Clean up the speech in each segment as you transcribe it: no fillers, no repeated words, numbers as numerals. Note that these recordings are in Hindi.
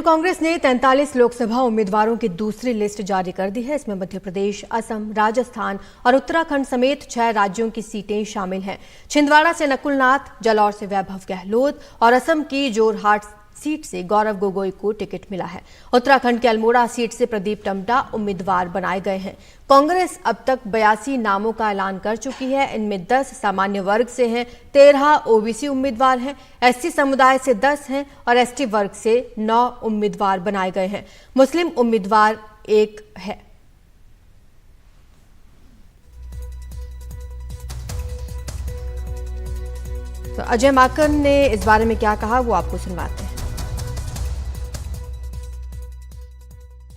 कांग्रेस ने 43 लोकसभा उम्मीदवारों की दूसरी लिस्ट जारी कर दी है। इसमें मध्य प्रदेश, असम, राजस्थान और उत्तराखंड समेत 6 राज्यों की सीटें शामिल हैं। छिंदवाड़ा से नकुल नाथ, जालौर से वैभव गहलोत और असम की जोरहाट सीट से गौरव गोगोई को टिकट मिला है। उत्तराखंड के अल्मोड़ा सीट से प्रदीप टम्टा उम्मीदवार बनाए गए हैं। कांग्रेस अब तक 82 नामों का ऐलान कर चुकी है। इनमें 10 सामान्य वर्ग से हैं, 13 ओबीसी उम्मीदवार हैं, एससी समुदाय से 10 हैं और एसटी वर्ग से 9 उम्मीदवार बनाए गए हैं। मुस्लिम उम्मीदवार 1 है। तो अजय माकन ने इस बारे में क्या कहा वो आपको सुनवाते हैं।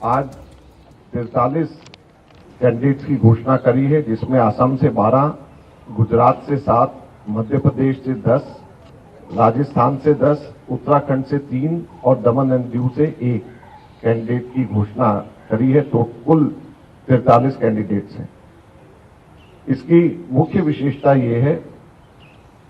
आज 43 कैंडिडेट्स की घोषणा करी है, जिसमें असम से 12, गुजरात से 7, मध्य प्रदेश से 10, राजस्थान से 10, उत्तराखंड से 3 और दमन एंड दीव से 1 कैंडिडेट की घोषणा करी है। तो कुल 43 कैंडिडेट्स हैं। इसकी मुख्य विशेषता ये है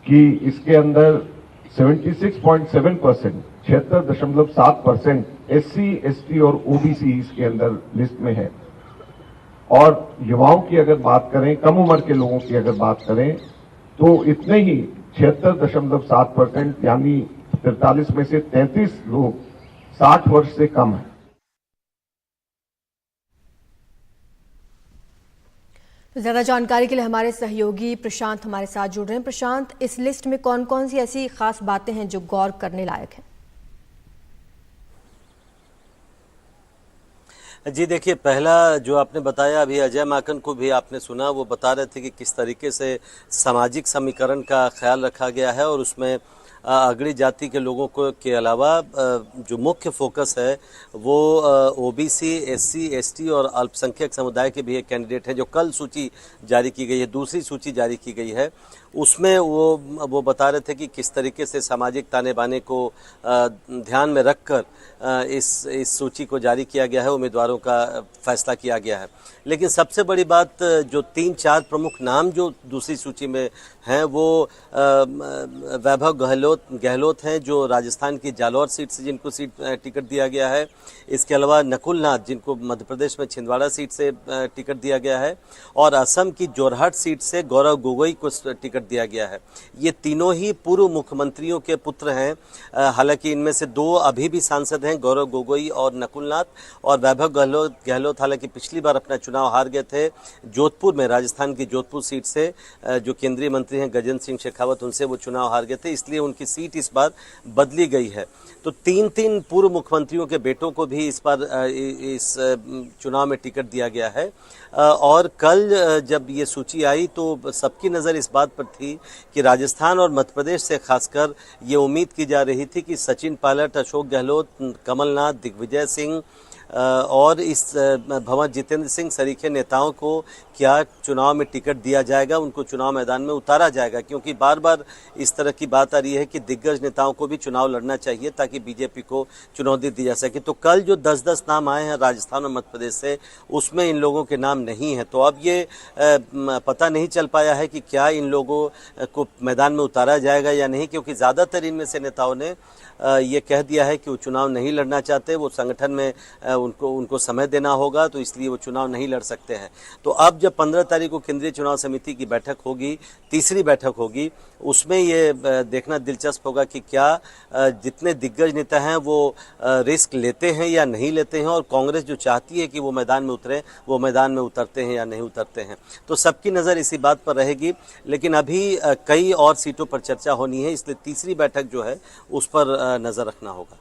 कि इसके अंदर 76.7%, 76.7% एससी, एसटी और ओबीसी इसके अंदर लिस्ट में है। और युवाओं की अगर बात करें, कम उम्र के लोगों की अगर बात करें, तो इतने ही 76.7% यानी 43 में से 33 लोग 60 वर्ष से कम है। तो ज्यादा जानकारी के लिए हमारे सहयोगी प्रशांत हमारे साथ जुड़ रहे हैं। प्रशांत, इस लिस्ट में कौन कौन सी ऐसी खास बातें हैं जो गौर करने लायक है? जी देखिए, पहला जो आपने बताया, अभी अजय माकन को भी आपने सुना, वो बता रहे थे कि किस तरीके से सामाजिक समीकरण का ख्याल रखा गया है और उसमें अगड़ी जाति के लोगों को के अलावा जो मुख्य फोकस है वो ओबीसी, एससी, एसटी और अल्पसंख्यक समुदाय के भी एक कैंडिडेट हैं। जो कल सूची जारी की गई है, दूसरी सूची जारी की गई है, उसमें वो बता रहे थे कि किस तरीके से सामाजिक ताने बाने को ध्यान में रखकर इस सूची को जारी किया गया है, उम्मीदवारों का फैसला किया गया है। लेकिन सबसे बड़ी बात, जो 3-4 प्रमुख नाम जो दूसरी सूची में हैं वो वैभव गहलोत हैं, जो राजस्थान की जालौर सीट से जिनको टिकट दिया गया है। इसके अलावा नकुल नाथ, जिनको मध्य प्रदेश में छिंदवाड़ा सीट से टिकट दिया गया है, और असम की जोरहाट सीट से गौरव गोगोई को टिकट दिया गया है। ये तीनों ही पूर्व मुख्यमंत्रियों के पुत्र हैं। हालांकि इनमें से 2 अभी भी सांसद हैं, गौरव गोगोई और नकुल नाथ, और वैभव गहलोत हालांकि पिछली बार अपना चुनाव हार गए थे जोधपुर में, राजस्थान की जोधपुर सीट से। जो केंद्रीय मंत्री हैं गजेंद्र सिंह शेखावत, उनसे वो चुनाव हार गए थे, इसलिए उनकी सीट इस बार बदली गई है। तो 3 पूर्व मुख्यमंत्रियों के बेटों को भी इस बार इस चुनाव में टिकट दिया गया है। और कल जब ये सूची आई तो सबकी नज़र इस बात पर थी कि राजस्थान और मध्य प्रदेश से खासकर ये उम्मीद की जा रही थी कि सचिन पायलट, अशोक गहलोत, कमलनाथ, दिग्विजय सिंह और इस भंवर जितेंद्र सिंह सरीखे नेताओं को क्या चुनाव में टिकट दिया जाएगा, उनको चुनाव मैदान में उतारा जाएगा, क्योंकि बार बार इस तरह की बात आ रही है कि दिग्गज नेताओं को भी चुनाव लड़ना चाहिए ताकि बीजेपी को चुनौती दी जा सके। तो कल जो 10-10 नाम आए हैं राजस्थान और मध्य प्रदेश से, उसमें इन लोगों के नाम नहीं है। तो अब ये पता नहीं चल पाया है कि क्या इन लोगों को मैदान में उतारा जाएगा या नहीं, क्योंकि ज़्यादातर इनमें से नेताओं ने ये कह दिया है कि वो चुनाव नहीं लड़ना चाहते, वो संगठन में उनको समय देना होगा, तो इसलिए वो चुनाव नहीं लड़ सकते हैं। तो अब जब 15 तारीख को केंद्रीय चुनाव समिति की बैठक होगी, तीसरी बैठक होगी, उसमें ये देखना दिलचस्प होगा कि क्या जितने दिग्गज नेता हैं वो रिस्क लेते हैं या नहीं लेते हैं, और कांग्रेस जो चाहती है कि वो मैदान में उतरे, वो मैदान में उतरते हैं या नहीं उतरते हैं। तो सबकी नज़र इसी बात पर रहेगी। लेकिन अभी कई और सीटों पर चर्चा होनी है, इसलिए तीसरी बैठक जो है उस पर नज़र रखना होगा।